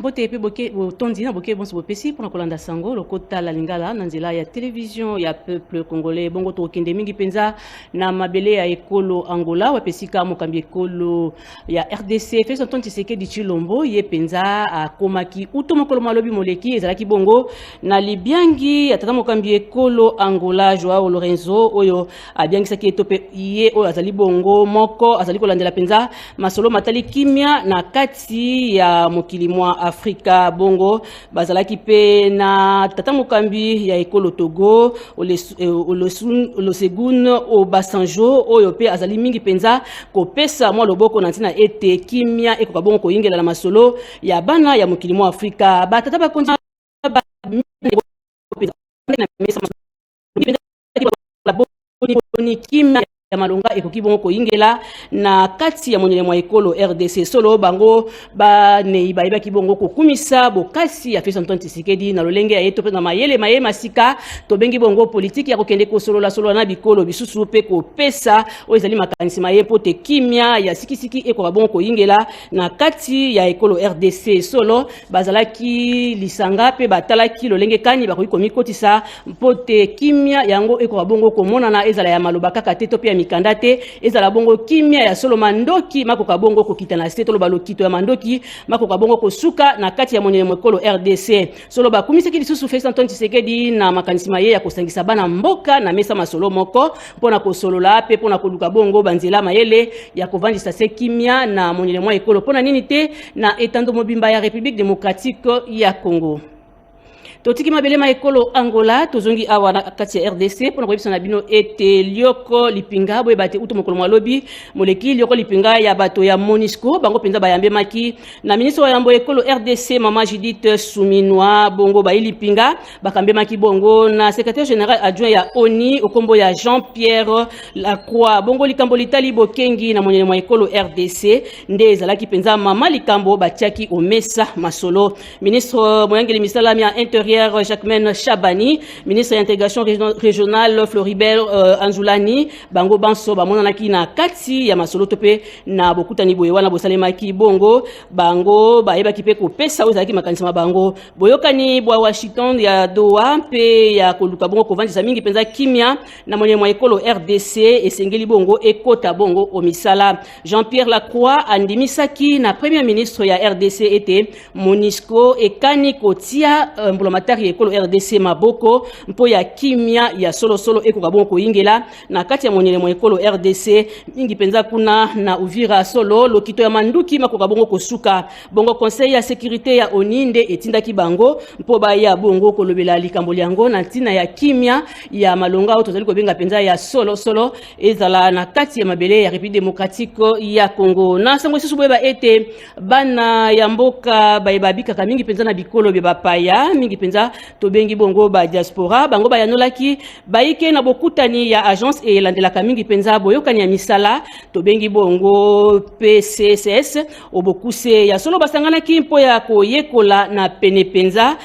mbote pe boke tondi na boke bonso bopesi pour kolanda sango lokota la lingala na nzela ya télévision ya peuple congolais bongo to kende mingi penza na mabele ya ekolo Angola wapesika mokambi ekolo ya RDC fait son tonti di Chilombo ye penza akomaki uto mokolo malobi moleki ezalaki bongo na libiangi ya tata mokambi ekolo Angola Joao Lorenzo oyo abiangisaki etope ye oyo azali bongo moko azali kolandela penza masolo matali kimia na kati ya mokili mwa Afrika bongo bazalaki pe na tata mokambi ya ekolo Togo Olusegun Obasanjo oyo pe azali mingi penza kopesa mwa loboko na ntina ete kimia ekoka bongo koyingela na masolo ya bana ya mokili mwa Afrika batata bakonzi kimia ya malonga ekoki bongo koyingela na kati ya monyele mwa ekolo RDC solo bango ba nei ba kibongo kokumisa bokasi ya Félix Antoine Tshisekedi na lolenge ya yeto pe na mayele masika to bengi bongo politique ya kokende ko solo na bikolo bisusu pe ko pesa o ezali makanisi maye pote kimia ya sikisiki ekoka bongo koyingela na kati ya ekolo RDC solo bazalaki lisanga pe batalaki lolenge kani bakoki komikotisa pote kimia yango ekoka bongo komona na ezala ya maloba kaka te to pe mikanda te ezala bongo kimia ya solo mandoki makoka bongo kokita na se tolo balokito ya mandoki makoka bongo kosuka na kati ya monyele mokolo RDC solo bakumisaki lisusu Félix Antoine Tshisekedi na makanisi maye ya kosangisa bana mboka na mesa masolo moko pona kosolola pe pona koluka bongo banzela mayele ya kovandisa se kimia na monyele mwa ekolo pona nini te na etando mobimba ya République démocratique ya Congo. Totiki mabelema ekolo Angola tozongi awa na kati ya RDC pona koyebisa na bino ete lioko lipinga boye bate uto mokolo malobi moleki lioko lipinga ya bato ya MONUSCO bango penza bayambe maki na ministre wa yambo ekolo RDC mama Judith Suminwa bongo bayi lipinga bakambe maki bongo na secrétaire général adjoint ya ONU okombo ya Jean-Pierre Lacroix bongo likambo litali bokengi na monyele mwa ekolo RDC nde ezalaki penza mama likambo batiaki omesa masolo ministre moyangeli misalami ya intérieur Jacquemaine Chabani, ministre de l'intégration régionale Floribert Anzulani, bango banso bamonanaki na kati ya masolo tope na bokutani boye wana bosalemaki bongo bango bayebaki pe kopesa ozalaki makanisama bango boyokani bwa Washington ya Doha pe ya koluka bongo kovandisa mingi penza kimia na monyele mwa ekolo RDC esengeli bongo ekota bongo omisala Jean-Pierre Lacroix andimisaki na premier ministre ya RDC ete MONUSCO ekani kotia matari ekolo RDC maboko mpo ya kimia ya solo ekoka bongo koyingela na kati ya monyele mwa ekolo RDC mingi penza kuna na Uvira solo lokito ya manduki makoka bongo kosuka bongo conseil ya sécurité ya oninde etindaki bango mpo ba ya bongo kolobela likambo yango na ntina ya kimia ya malonga auto zali kobenga penza ya solo ezala na kati ya mabele ya République démocratique ya Congo na sango susu boyeba ete bana ya mboka bayebabika mingi penza na bikolo be bapaya mingi penza tobengi bongo ba diaspora bango bayanolaki baike na bokutani ya agence e landelaka mingi penza boyokani ya misala tobengi bongo PCSS obokuse ya solo basanganaki mpo ya koyekola na pene penza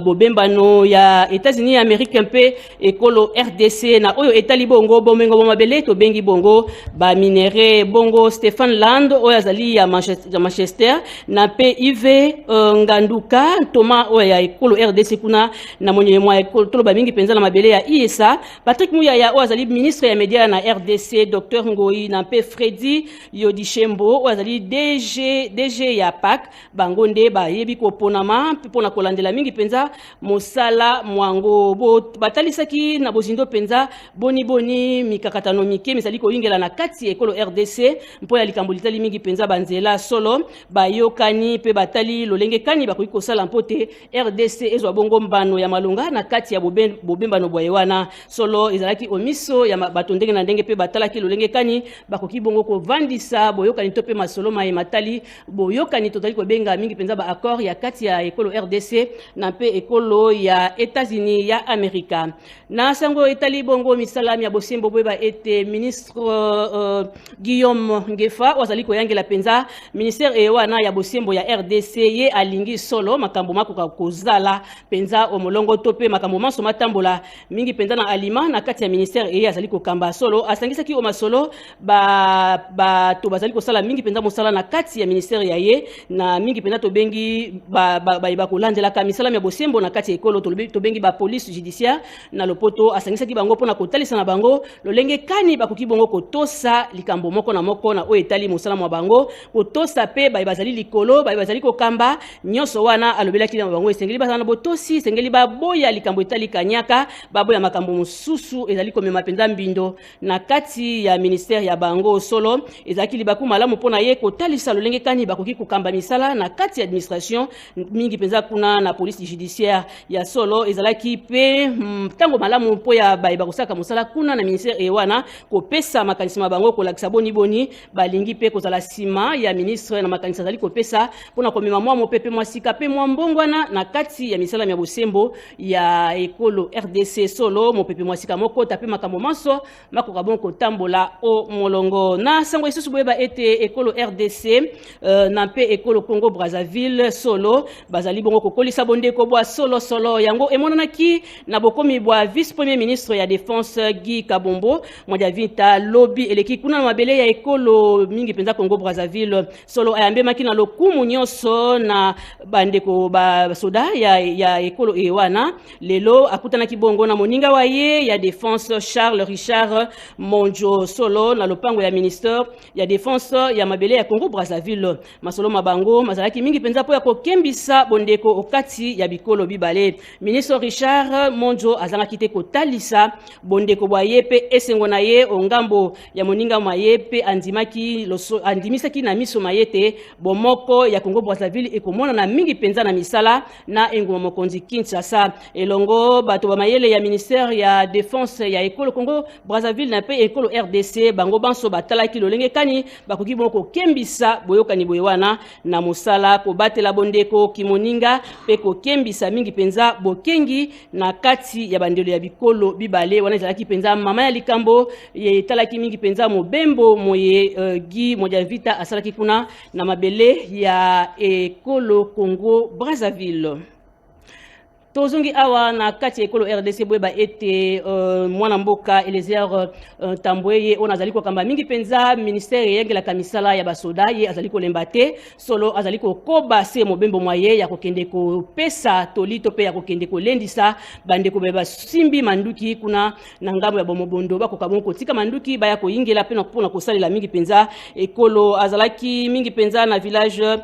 bobembano ya États-Unis américain pe ekolo RDC na oyo etali bongo bomengo bomabele tobengi bongo ba minere bongo Stéphane Land oyo azali ya Manchester na pe Yves Nganduka Thomas oyo ya ekolo RDC kuna na monyele mwa ekolo tolo ba mingi penza na mabele ya ISA Patrick Muyaya oyo azali ministre ya media na RDC Dr Ngoi na pe Freddy Yodishembo oyo azali DG ya PAC bango nde bayebi koponama pona kolandela mingi penza mosala mwango batalisaki na bozindo penza boni mikakatano mike misali koyingela na kati ekolo RDC mpo ya likambo litali mingi penza banzela solo bayokani pe batali lolenge kani bakoki kosala mpote RDC ezwa bongo mbano ya malonga na kati ya bobembano bwa wana solo ezalaki omiso ya bato ndenge na ndenge pe batalaki lolenge kani bakoki bongo kovandisa boyokani to pe masolo maye matali boyokani totali kobenga mingi penza ba accord ya kati ya ekolo RDC na pe ekolo ya États-Unis ya Amerika na sango etali bongo misalami ya bosembo boyeba ete ministre Guillaume Ngefa wazali koyangela penza ministère wana ya bosembo ya RDC ye alingi solo makambo makoka kozala penza omolongo tope makambo manso matambola mingi penza na alima na kati ya ministère e azali ko kamba solo asangisaki o masolo ba to bazali ko sala mingi penza mosala na kati ya ministère ya ye na mingi penza to bengi ba kolandela ka misala ya bosembo na kati ya ekolo to bengi ba police judiciaire na lopoto asangisaki bango pona kotalisa na bango lolenge kani bakoki bongo kotosa likambo moko na moko na o etali mosala mwa bango kotosa pe bazali likolo bazali ko kamba nyoso wana alobelaki na bango esengeli bazana botosi esengeli baboya likambo etali kanyaka baboya makambo mususu ezali komema penza mbindo na kati ya ministère ya bango solo ezalaki libaku malamu pona ye kotalisa lolenge kani bakoki kokamba misala na kati ya administration mingi penza kuna na police judiciaire ya solo ezalaki pe tango malamu po ya bakosaka mosala kuna na ministère ewana kopesa makanisima bango kolakisa boni balingi pe kozala sima ya ministre na makanisa zali kopesa pona komema mwa mopepe mwa sika pe mwa mbongwana na kati ya misala ya bosembo ya ekolo RDC solo mopepe mwa sika moko tape makambo manso makoka bon kotambola o molongo na sango isusu boyeba ete ekolo RDC na pe ekolo Congo Brazzaville solo bazali bongo kokolisa bondeko bwa solo yango emonanaki na bokomi bwa vice premier ministre ya défense Guy Kabombo mwa vita lobby eleki kuna na mabele ya ekolo mingi penza Congo Brazzaville solo ayambemaki na lokumu nyonso na bandeko ba soda ya ekolo ewana lelo akutanaki bongo na moninga wa ye ya défense Charles Richard Monjo solo na lopango ya ministère ya défense ya mabele ya Congo Brazzaville masolo mabango mazalaki mingi penza po ya kokembisa bondeko okati ya bikolo bibale ministre Richard Monjo azangaki te kotalisa bondeko bwa ye pe esengo na ye ongambo ya moninga mwa ye pe andimisaki na miso mayete bomoko ya Congo Brazzaville ekomona na mingi penza na misala na enguma mokonzi Kinshasa elongo bato ba mayele ya ministère ya défense ya ekolo Congo Brazzaville na pe ekolo RDC bango banso batalaki lolenge kani bakoki bongo kembisa boyokani boyewana na musala ko batela bondeko kimoninga pe ko kembisa mingi penza bokengi na kati ya bandelo ya bikolo bibale wana ezalaki penza mama ya likambo ye talaki mingi penza mobembo moye Guy moja vita asalaki kuna na mabele ya ekolo Congo Brazzaville. Tozongi awa na kati ekolo RDC boyeba ete mwana mboka Eliezer Tambweye ona azali ko kamba mingi penza ministère yengela kamisala ya basoda ye azali ko lembate solo azali ko koba se mobembo mwaye ya kokende ko pesa tolito pe ya kokende ko lendisa bande ko beba simbi manduki kuna na ngambo ya bomobondo bako kabongo tika manduki baya ko yingela pe na kupona ko salela mingi penza ekolo azalaki mingi penza na village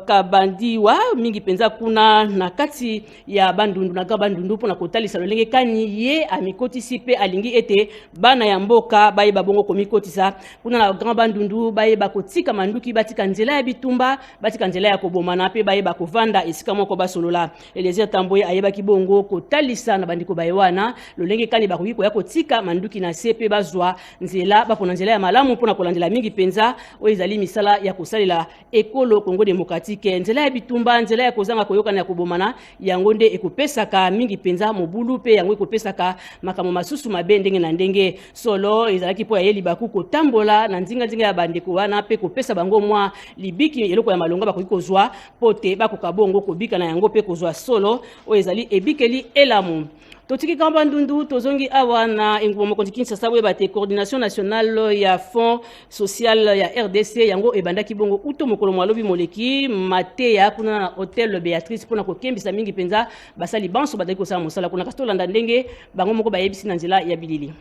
Kabandiwa mingi penza kuna na kati ya bandundu na bandundu pona kotalisa lolenge kani ye amikotisi pe alingi ete bana ya mboka baye babongo komikotisa kuna na grand bandundu baye bakotika manduki batika nzela ya bitumba batika nzela ya kobomana pe baye bakovanda esika moko basolola Eliezer Tambweye ayeba kibongo kotalisa na bandiko baye wana lolenge kani bakoki ko ya kotika manduki na sepe bazwa nzela bapona nzela ya malamu pona kolandela mingi penza o ezali misala ya kosalela ekolo Congo Démocratique nzela ya bitumba nzela ya kozanga koyokana ya kobomana yango nde ekopesaka mingi penza mobulu pe yango ekopesaka makamo masusu mabe ndenge na ndenge solo ezalaki po ya yeli baku kotambola na nzinga ya bandeko wana pe kopesa bango mwa libiki eloko ya malonga bakoki kozwa pote bakoka bongo kobika na yango pe kozwa solo o ezali ebikeli elamu. Totiki kamba ndundu tozongi awa na enguma mokonzi Kinshasa boye bate coordination nationale ya fond social ya RDC yango ebandaki bongo uto mokolo mwalobi moleki mateya kuna na hotel Beatrice pona kokembisa mingi penza basali banso badaki kosala mosala kuna kastolanda ndenge bango moko bayebisi na nzela ya bilili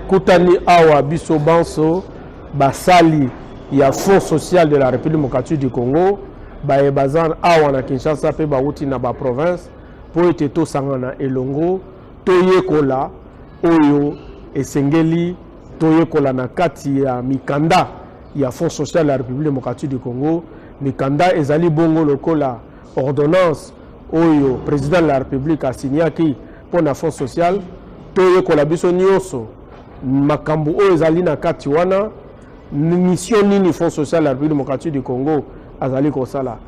kutani awa biso banso basali ya fond social de la République démocratique du Congo baye bazan awa na Kinshasa pe bauti na ba province po ete to sangana elongo toyekola oyo esengeli toyekola na kati ya mikanda ya Fonds social de la République démocratique du Congo mikanda ezali bongo lokola ordonnance oyo président de la République asignaki pour na Fonds social toyekola biso nyonso makambo oyo ezali na kati wana mission nini Fonds social de la République démocratique du Congo azali kosala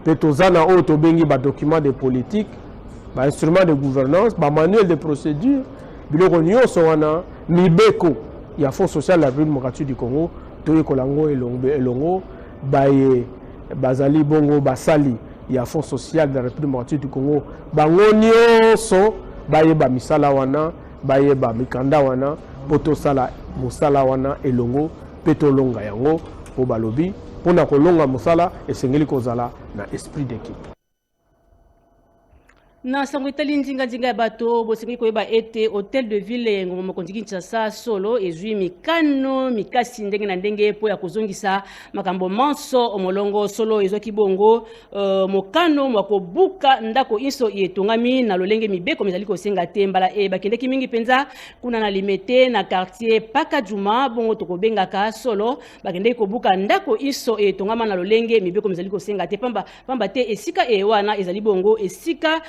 pe tozana oyo tobengi ba document de politique ba instrument de gouvernance ba manuel de procédure biloko nyonso wana mibeko ya Fonds social de la République démocratique du Congo toyekola ngo elongo baye bazali bongo basali ya Fonds social de la République démocratique du Congo bango nyonso bayeba misala wana bayeba mikanda wana poto sala musala wana elongo peto longa yango po balobi pona kolonga musala esengeli kozala na esprit d'équipe. Na sango etali nzinga ya bato bosengi koyeba ete hôtel de ville ngoma mokonzi Kinshasa solo ezwi mikano mikasi ndenge na ndenge po ya kozongisa makambo manso omolongo solo ezwaki bongo mokano mwako buka ndako inso yetongami na lolenge mibeko mizali kosenga te mbala bakendeki mingi penza kuna na limete na quartier Paka Juma bongo tokobengaka solo bakendeki kobuka ndako inso yetongama na lolenge mibeko mizali kosenga te pamba te esika wana ezali bongo esika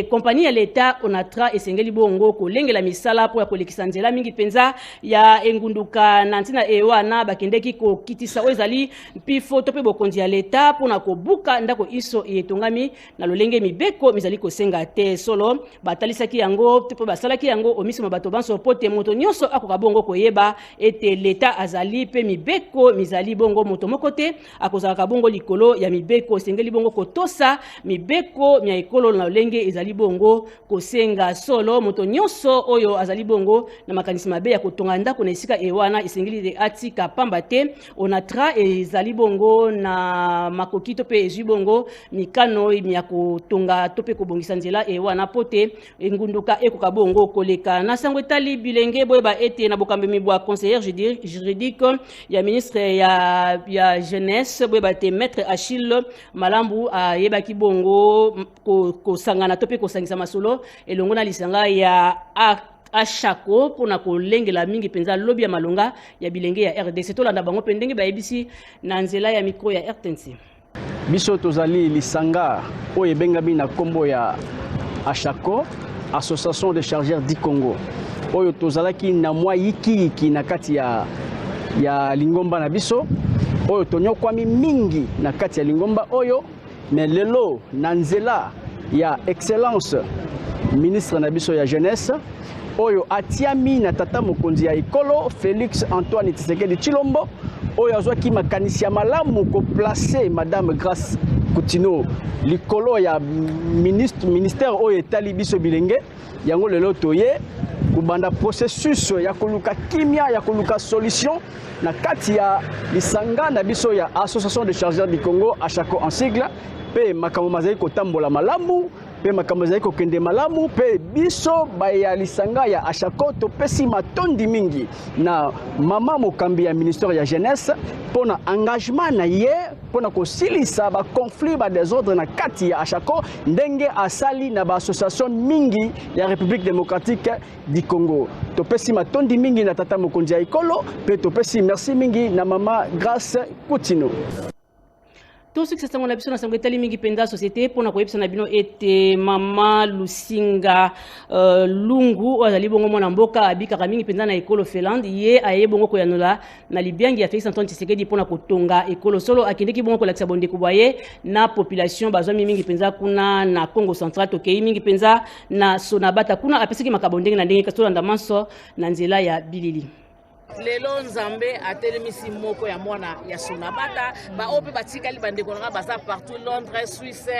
compagnie ya l'État onatra esengeli bongo kolengela misala po ya kolekisa nzela mingi penza ya engunduka na ntina wana bakendeki kokitisa ezali pifo to pe bokonzi ya l'État pona kobuka ndako iso etongami na lolenge mibeko mizali kosenga te solo batalisaki yango pe basalaki yango omisi mabato banso pote moto nyonso akoka bongo koyeba ete l'État azali pe mibeko mizali bongo moto moko te akozaka bongo likolo ya mibeko esengeli bongo kotosa mibeko mya ekolo na lolenge ezali bongo kosenga solo moto nyonso oyo azali bongo na makanisi mabe ya kotonga ndako na esika wana esengeli de atika pamba te onatra ezali bongo na makoki to pe ezwi bongo mikano ya kotonga to pe kobongisa nzela wana pote engunduka ekoka bongo koleka na sango etali bilenge boyeba ete na bokambe mibwa conseiller juridique ya ministre ya jeunesse boyeba te maître Achille Malambu ayebaki bongo kosangana to pe kosangisa masolo elongo na lisanga ya Ashako pona kolengela mingi penza lobby ya malonga ya bilenge ya RDC tolanda bango pendenge bayebisi na nzela ya micro ya RTNC. Biso tozali lisanga oyo ebengabi na kombo ya Ashako, Association de chargeurs du Congo. Oyo tozalaki na mwa yiki na kati ya lingomba na biso oyo tonyokwami mingi na kati ya lingomba oyo mais lelo na nzela ya excellence ministre na biso ya jeunesse oyo atiami na tata mokonzi ya ekolo Félix Antoine Tshisekedi Tshilombo oyo azwaki makanisi ya malamu ko placer madame Grace Coutinho likolo ya ministère oyo etali biso bilenge yango lelo toye kubanda processus ya koluka kimia ya koluka solution na kati ya lisanga na biso ya Association de chargeurs du Congo Ashako en sigle pe makambo mazali kotambola malamu pe makambo mazali kokende malamu pe biso baya lisanga ya Ashako topesi matondi mingi na mama mokambi ya ministère ya jeunesse pona engagement na ye pona kosilisa ba conflit ba désordre na kati ya Ashako ndenge asali na ba association mingi ya République démocratique du Congo topesi matondi mingi na tata mokonzi ya ekolo pe topesi merci mingi na mama Grace Coutinho. Tout ce que c'est la biso na sango etali mingi penda société pona koyebisa na bino ete mama Lusinga Lungu azali bongo mwana mboka abikaka mingi penda na ekolo Finlande ye aye bongo koyanola na libiangi ya Félix Antoine Tshisekedi pona kotonga ekolo solo akendeki bongo kolakisa bonde kubaye na population bazwa mingi penza kuna na Congo Central tokei mingi penza na Sonabata kuna apesiki makabondenge na ndenge kasola ndamanso na nzela ya bilili. Lelo Nzambe atelemisi moko ya mwana ya Sonabata ba ope batikali bandeko nga baza partout Londres, Suisse,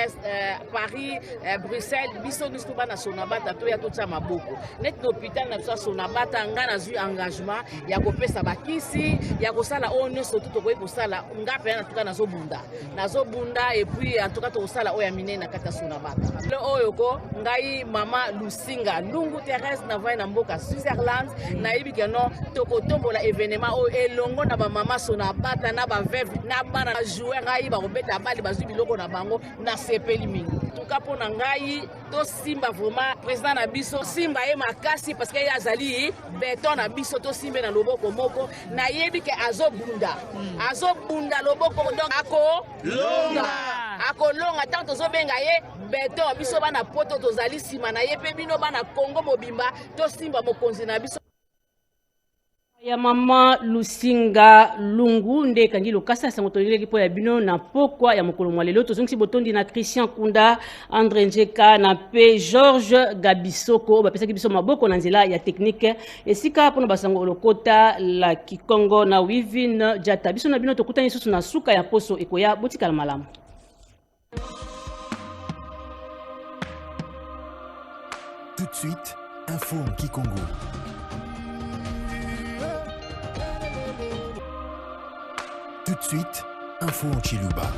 Paris, Bruxelles biso nyonso bana Sonabata to ya totya maboko net l'hôpital na biso Sonabata nga nazwi engagement ya kopesa bakisi ya kosala oyo nyonso to koyi kosala nga pe na tuka nazobunda et puis en tout cas to kosala oyo ya minene na kati ya Sonabata le oyo ko ngai mama Lusinga Lungu Thérèse na vai na mboka Switzerland na yebi ke non tokoto la événement au elongo na ba mama Sonabata na ba veuve na bana jouer ngai ba robeta bali bazwi biloko na bango na sepeli mingi tuka pona ngai to simba vraiment président na biso simba ye makasi parce que ya azali beton na biso to simbe na loboko moko na yebi ke azobunda loboko donc akolonga tant tozobenga ye beton biso bana poto tozali sima na ye pe bino bana Congo mobimba to simba mokonzi na biso ya mama Lusinga Lungu nde kangi lokasa sango toleleki po ya bino na pokwa ya mokolo mwa lelo tozongisi botondi na Christian Kunda André Njeka na pe George Gabisoko bapesaki biso maboko na nzela ya technique esika pona basango lokota la Kikongo na Wivin Jata biso na bino tokutani susu na suka ya poso ekoya botikala malamu. Tout de suite, info en Kikongo. Tout de suite, info en Chiluba.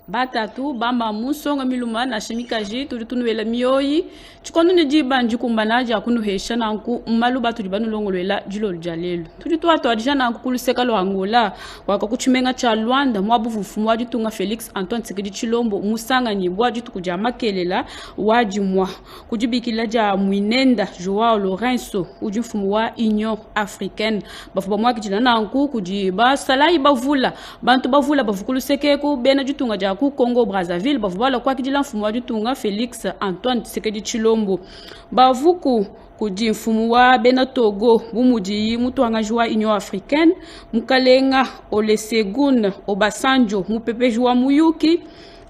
Batatu bamba musonga miluma na shimikaji tuli tunuwela miyoyi chikondo ne jiba njikumbana ja kunuhesha nanku mmalu batu jibanu longolwela jilo ljalelu tuli tuatu adija nanku kuluseka lo Angola waka kuchimenga cha Luanda mwabufufu wajitunga Felix Antoine Tshisekedi Tshilombo musanga nyibwa jitu kuja makelela wajimwa kujibikila ja Mwinenda Joao Lourenço ujifumu wa Union Africaine bafuba mwaki jina nanku kujiba salai bavula bantu bavula bavukulusekeku bena jitunga ja ku Congo Brazzaville bavuala kwa kijila mfumu wa jitunga Felix Antoine Tshisekedi Tshilombo bavuku kuji mfumu wa bena Togo bumuji mutuanga jua Union Africaine mukalenga Olusegun Obasanjo mupepeji wa Muyuki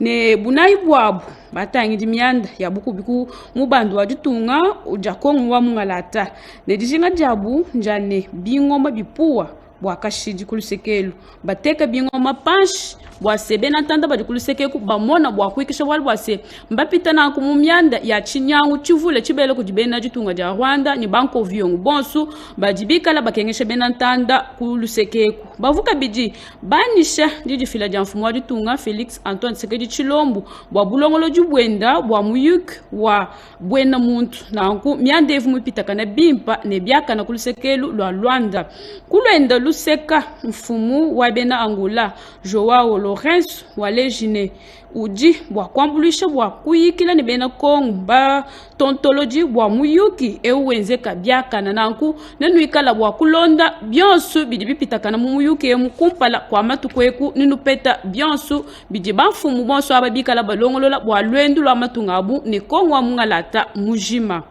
ne bunai bwabu batangi dimianda ya buku biku mubandu wa jitunga ujakongo wa mungalata ne dijinga jabu njane bingoma bipuwa bwakashiji kulusekelu bateka bingoma panshi bwase na tanda badi kulusekeku bamona bwakwikisha wali bwase mbapita na kumumyanda ya chinyangu chivule chibele kujibena jitunga ja Rwanda ni banko vyongu bonsu bajibika la bakengesha bena tanda kulusekeku bavuka biji banisha jiji fila ja mfumu wa jitunga Felix Antoine Tshisekedi Tshilombo bwa bulongolo jubwenda bwa Muyuk wa bwena muntu nanku myandevu mupita kana bimpa ne byaka na kulusekelu lwa Rwanda kulwenda luseka mfumu wa bena Angola Joao Lourenço walejine uji bwa kwambulisha bwa kuyikila ni bena Kongo ba tontoloji bwa Muyuki ewenzeka byaka na nanku nenuikala bwa kulonda byonsu bidi bipitakana mu Muyuki emukumpala kwa matukweku ninupeta byonsu bidi bafumu bonso ababikala balongolola bwa lwendu lwa matungabu ne Kongo mungalata mujima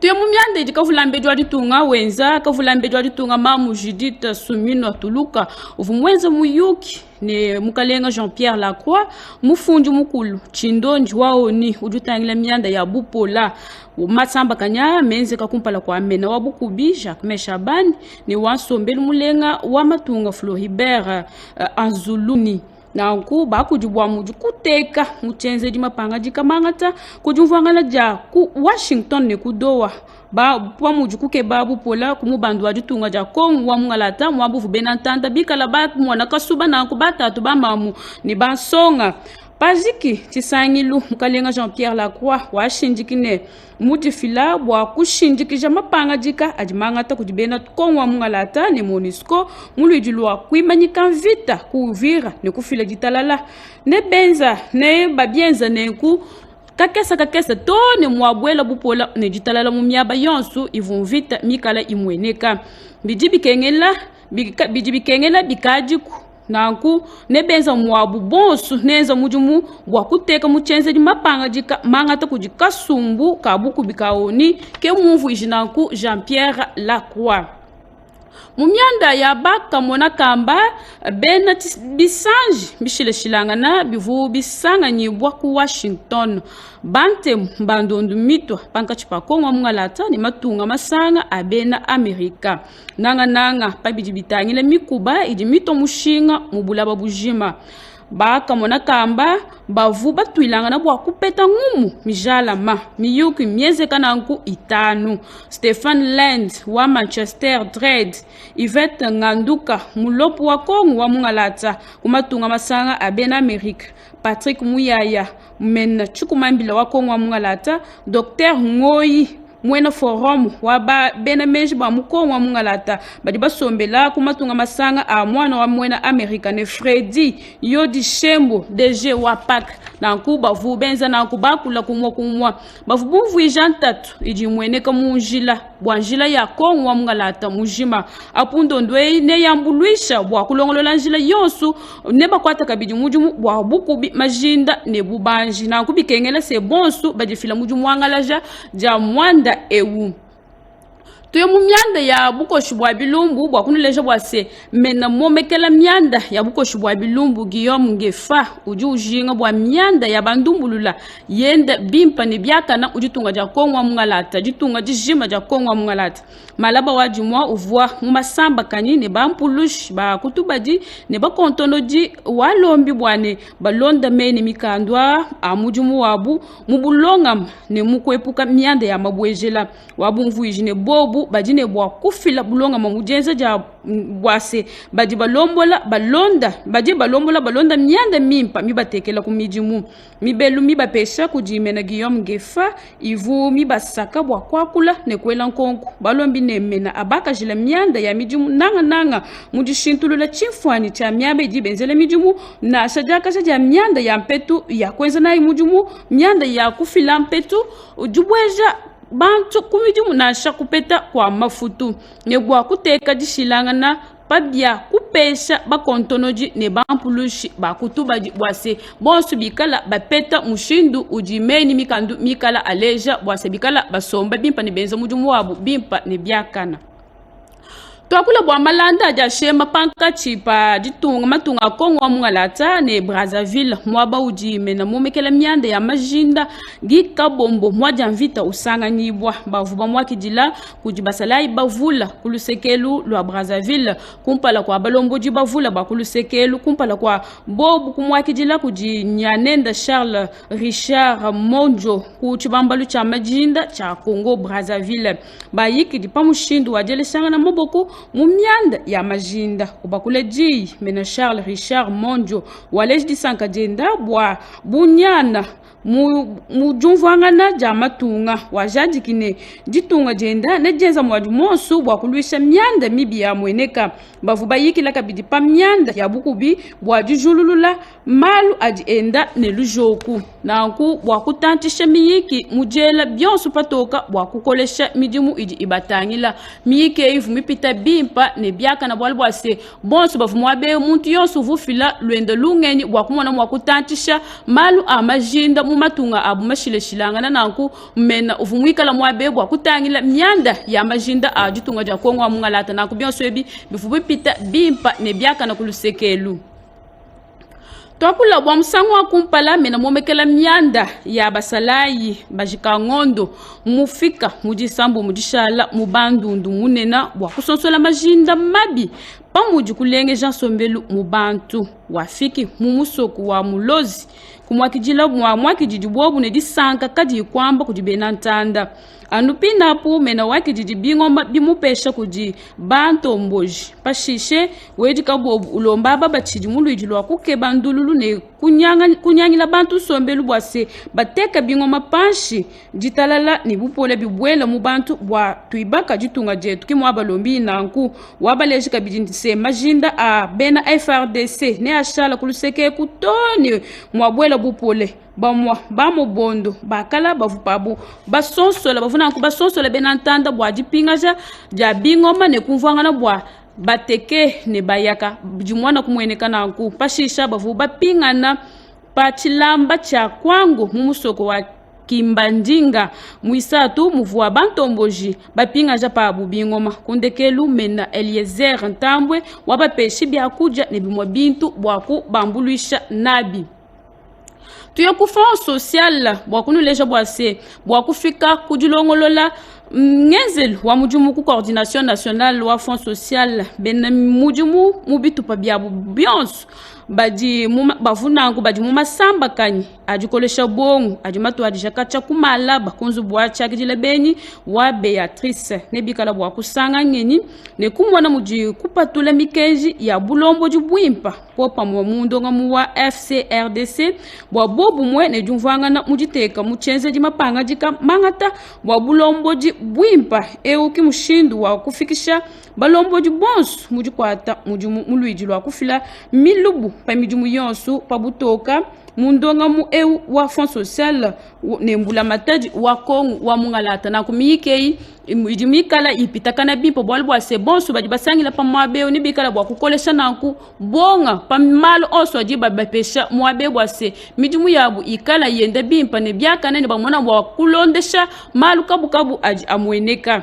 tuye mumiande jikavulambe jwa ditunga wenza kavulambe jwa ditunga mamu Judith Sumino Tuluka uvumwenza Muyuki ne mukalenga Jean-Pierre Lacroix mufunju mukulu chindonji waoni ujutangila mianda ya bupola matsamba kanya menze kakumpala kwa mena wa bukubi Jacques Meshabani ni wansombelu mulenga wa matunga Floribert Anzuluni na nku ba kujibwa muju kuteka muchenze di mapanga jikamangata kujumvangala ja ku Washington ne kudowa ba pwa muju kuke babu pola kumubandu wajitunga ja Kongo wa mungalata mwabuvu benantanda bikala ba mwana kasuba na nku batatu ba mamu ni bansonga paziki tisangilu mukalenga Jean-Pierre Lacroix washinjikine mudifila bwa kushinjikija mapanga jika ajimangata kujibena Kongo wa mungalata ne MONUSCO mulujilwa kuimanyika vita kuvira ne kufila jitalala ne benza ne babienza ne ku kakesa to ne mwabwela bupola ne jitalala mumyaba yonsu ivumvita mikala imweneka bijibikengela bikajiku nanku nebenza mwabu bonsu nenza mujumu bwa kuteka muchenze di mapanga jika mangata kujikasumbu kabuku bikaoni ke muvu ijinanku Jean-Pierre Lacroix mumianda ya baka mona kamba bena bisanji bishile shilangana bivu bisanga nyibwa ku Washington bante mbandondu mitwa panka chipa Kongo mungalata ni matunga masanga abena Amerika nanga pabijibitangile mikuba idi mito mushinga mubulaba bujima baka mona kamba bavu batuilanga bwa kupeta ngumu mijala miyuki mieze kananku itanu Stefan Land wa Manchester Dread Yvette Nganduka mulopu wa Kongo wa mungalata kumatunga masanga abena Amerika Patrick Muyaya mena chukumambila wa Kongo wa mungalata Dr Ngoyi mwena forum wa bena meji ba mukongo wa mungalata badi basombela kumatunga masanga a mwana wa mwena Amerika ne Freddy Yodi Shembo DG wa PAC na nkuba vu benza na nkuba kula kumwa bavubuvu ijantatu iji mweneka munjila bwanjila ya Kongo wa mungalata mujima apundo ndwe ne yambuluisha bwa kulongolola njila yonsu ne bakwata kabidi mujumu bwa bukubi majinda ne bubanji na nkubikengela se bonsu badi fila mujumu wangalaja ja mwanda ewu tuye mu myanda ya bukoshi bwa bilumbu bwa kunuleja bwa se mena momekela myanda ya bukoshi bwa bilumbu Guillaume Ngefa uji ujinga bwa myanda ya bandumbulula yenda bimpa ne byakana ujitunga ja kongwa mungalata jitunga jijima ja kongwa mungalata malaba waji mwa uvwa mu masamba kanini ba mpulushi ba kutubaji ne ba kontonoji walombi bwane balonda meni mikandwa amujumu wabu mubulongam ne mukwepuka myanda ya mabwejela wabu mvuiji ne bobu bajine bwa kufila bulonga mamujenza ja bwase baji balombola balonda myanda mimpa mibatekela kumijimu mibelu mibapesha kujimena Guillaume Ngefa ivu mibasaka bwa kwakula ne kwela nkonku balombi ne mena abaka jila myanda ya mijimu nanga mujishintulula chifwani cha myabe jibenzele mijimu na sajaka saja myanda ya mpetu ya kwenza na imujimu myanda ya kufila mpetu ujubweja bantu kumijimu na shakupeta kwa mafutu ne bwa kuteka jishilangana pabia kupesha bakontonoji ne bampulushi bakutubaji bwase bonsu bikala bapeta mushindu ujimeni mikandu mikala aleja bwase bikala basomba bimpa ne benza mujumu wabu bimpa ne byakana twakula bwa malanda ja shema panka chipa ditunga matunga Kongo mungalata ne Brazzaville mwaba ujime na mumekela myanda ya majinda gika bombo mwaja mvita usanga nibwa bavuba mwakidila kujibasalai bavula kulusekelu lwa Brazzaville kumpala kwa balomboji bavula bakulusekelu kumpala kwa bobu kumwakidila kujinyanenda Charles Richard Monjo kuchibambalu cha majinda cha Congo Brazzaville bayiki dipamushindu wajele sanga na moboko mumyanda ya majinda ubakuleji mena Charles Richard Monjo waleji disanka jenda bwa bunyana mujumvangana ja matunga wajadikine ditunga jenda ne jenza mwaju monsu bwa kulwisha myanda mibi ya mweneka bavuba yikila kabidi pa myanda ya bukubi bwa jujululula malu ajienda ne lujoku nanku bwa kutantisha miyiki mujela byonsu patoka bwa kukolesha midimu iji ibatangila miyike ivu mipita bimpa ne byaka na bwalbwa se bonsu bavumwabe muntu yonsu vufila lwendo lungeni bwa kumona mwa kutantisha malu amajinda matunga abu mashile shilangana nanku mena uvumwikala mwabe bwa kutangila myanda ya majinda ajitunga ja Kongo mungalata nanku byonso ebi bifubu pita bimpa ne byaka na kulusekelu twakula bwa musango wa kumpala mena momekela myanda ya basalayi bajika ngondo mufika mujisambu mujishala mubandundu munena bwa kusonsola majinda mabi pamuji kulenge Jean Sombelu mubantu wafiki mumusoku wa mulozi kumwakijila mwakijiji bobu ne disanka kadi kwamba kujibena ntanda anupina pu mena wakijiji bingoma bimupesha kuji banto mboji pashishe wedi kabobu ulomba baba chiji mulwiji lwa kukeba ndululu ne kunyangila bantu Sombelu bwase bateka bingoma panshi jitalala ni bupole bibwela mu bantu bwa tuibaka jitunga jetu kimwaba lombi nanku wabaleji kabidindise majinda a bena FRDC ne ashala kuluseke kutoni mwabwela bupole bamwa bamobondo bakala bavupabu basonsola bavunanku basonsola benantanda bwa jipingaja ja bingoma ne kumvangana bwa bateke ne bayaka jimwana kumweneka nanku pashisha bavu bapingana pachilamba cha kwangu mumusoko wa Kimbandinga muisatu muvua bantomboji bapinga japa bubingoma kundekelu mena Eliezer Ntambwe wabapeshi byakuja ne bimwa bintu bwaku bambuluisha nabi tuyo fond social bwakunuleja bwase bwakufika kujilongolola ngenzelu wa mujumu ku coordination nationale wa fond social ben mujumu mubitu pa byabu byonso baji bavunangu baji mumasamba kanyi ajikolesha bongo ajimatu ajishakacha kumala bakunzu bwacha kijile benyi wa Beatrice nebikala bwa kusanga ngeni ne kumwana muji kupatula mikeji ya bulombo jubwimpa popa mu mundo ngamu wa FCRDC bwa bobu mwe ne jumvanga na mujiteka muchenze jimapanga jika mangata bwa bulombo jibwimpa euki mushindu wa kufikisha balombo jibonsu mujikwata mulwiji lwa kufila milubu pa mijumu yonsu pa butoka mundonga mu eu wa fond social ne mbula mataji wa Kongo wa mungalata na kumiyikei ijimikala ipitakana bimpo bwalbwa se bonsu bajibasangila pa mwabe ni bikala bwa kukolesha nanku bonga pa malo oso ajiba bapesha mwabe bwa se mijumu yabu ikala yende bimpa ne byaka ne bamona bwa kulondesha malu kabu aji amweneka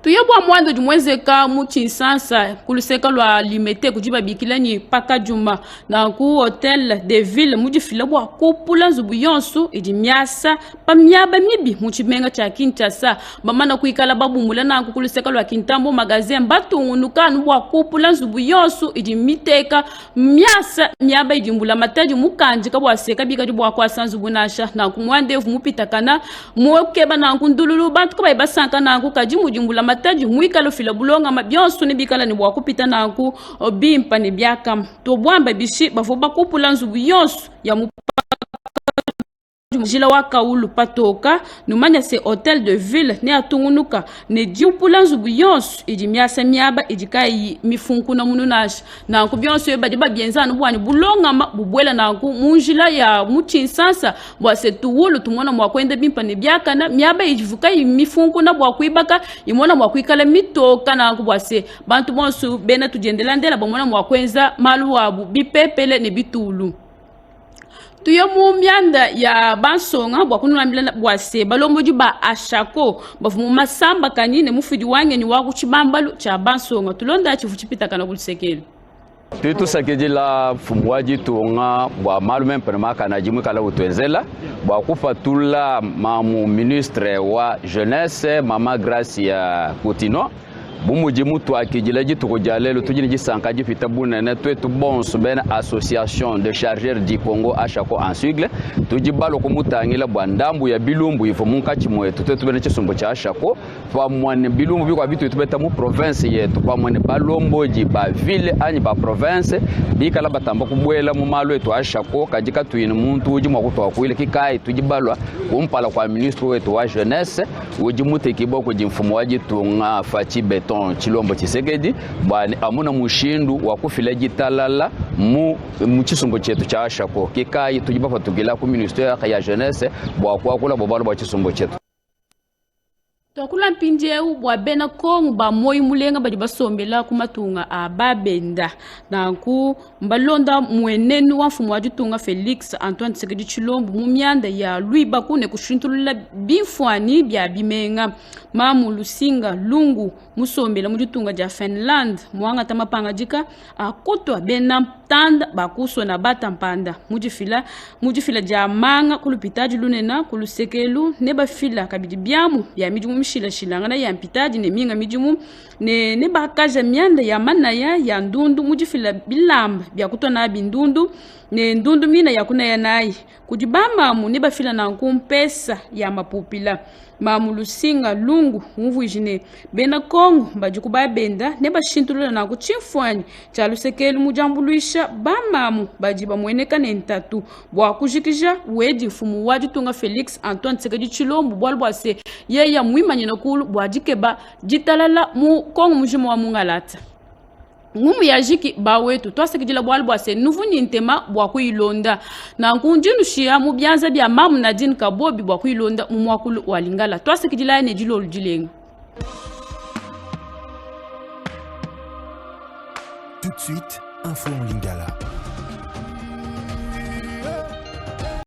tuyebwa mwando jumwezeka muchinsansa kuluseka lwa limete kujiba bikilani paka juma na ku hotel de ville mujifila bwa kupula nzubu yonsu idi miasa pa myaba mibi muchimenga cha Kinshasa bamana kuikala babumula na kuluseka lwa Kintambo magazine batungunuka bwa kupula nzubu yonsu idi miteka miasa myaba idi mbula mataji mukanjika bwa seka bika bwa kwa sanzubu nasha na kumwandevu mupitakana mwokeba na kundululu bantu ko basanka na kukajimu jumbula mataji mwikalo fila bulonga mabionsu ni bikala ni bwa kupita na ku obimpa ni byaka to bwamba bishi bafoba kupula nzubu yonsu ya jila wa kaulu patoka numanya se hotel de ville ne atungunuka ne jiupula nzubu yonsu idi miasa miaba idi kai mifunku na mununash na ku bionsu yeba diba bienzana bwani bulonga bubwela na ku munjila ya muchinsansa bwa se tuwulu tumona mwa kwenda bimpa ne byaka na miaba ijivuka mifunku na bwa kuibaka imona mwa kuikala mitoka na ku bwa se bantu bonsu bena tujendelandela bomona mwa kwenza malu wabu bipepele ne bitulu tuyo mumyanda ya bansonga bwa kunulambila bwa se balomboji ba ashako bafumu masamba kanine mufidi wange ni waku chibambalu cha bansonga tulonda chifu chipita kana kulisekeli Tutu sakeji la fumwaji tuonga bwa malume mpena kana jimu kala utwenzela bwa kufatula mamu ministre wa jeunesse mama Gracia Coutinho bumuji mutu akijileji tukujalelo tujini jisankaji fitabune ne twetu bonsu bena association de chargeurs du Congo Ashako en sigle tujibalo kumutangila bwandambu ya bilumbu ifo munkachi mwetu twetu bena chisumbo cha Ashako twa mwane bilumbu biko bitu tubeta mu province yetu kwa mwane balomboji ba ville anyi ba province bikala batamba kubwela mu malo yetu Ashako kajika tuyini muntu uji mwakuto kuile kikai tujibalwa kumpala kwa ministre wetu wa jeunesse uji mute kiboko jimfumo waji tunga fachi beton Chilombo Tshisekedi bwani amuna mushindu wa kufila jitalala mu chisumbo chetu cha Ashako kikai tujibafa tugila ku ministère ya jeunesse bwa kwa kula bobalo bwa chisumbo chetu Tokula mpinjeu bwa bena kongu ba moi mulenga badi basombela kumatunga a babenda na ku mbalonda mwenenu wa mfumu wajitunga Felix Antoine Tshisekedi Chilombo mumyanda ya lui bakune kushintulula bifwani bya bimenga mamu Lusinga Lungu musombela mujitunga ja Finland mwanga tamapanga jika akotwa bena tanda bakuso na batampanda mujifila ja manga kulupitaji lunena kulusekelu neba fila kabidi byamu ya mijumu mishila shilangana ya mpitaji ne minga mijumu ne bakaja myanda ya manaya ya ndundu mujifila bilamba bya kutona bindundu ne ndundu mina ya kuna ya nai kujibama mu neba fila na nkumpesa ya mapupila mamu Lusinga Lungu muvujine bena Kongo bajikuba benda neba shintulula na kuchimfwani cha lusekelu mujambuluisha bamamu bajiba mweneka nentatu bwa kujikija wedi mfumu wajitunga Felix Antoine Tshisekedi Chilombo bwalbwase yeya mwimanyina kulu bwajikeba jitalala mu Kongo mujimo wa mungalata ngumu ya jiki bawetu twasekijila bwalbwase nuvu nintema bwa kuilonda na nkunjinu shia mu byanza bya mamu na jini kabobi bwa kuilonda mu mwakulu walingala twasekijila ne jilo lujilenga. Tout de suite, info en Lingala.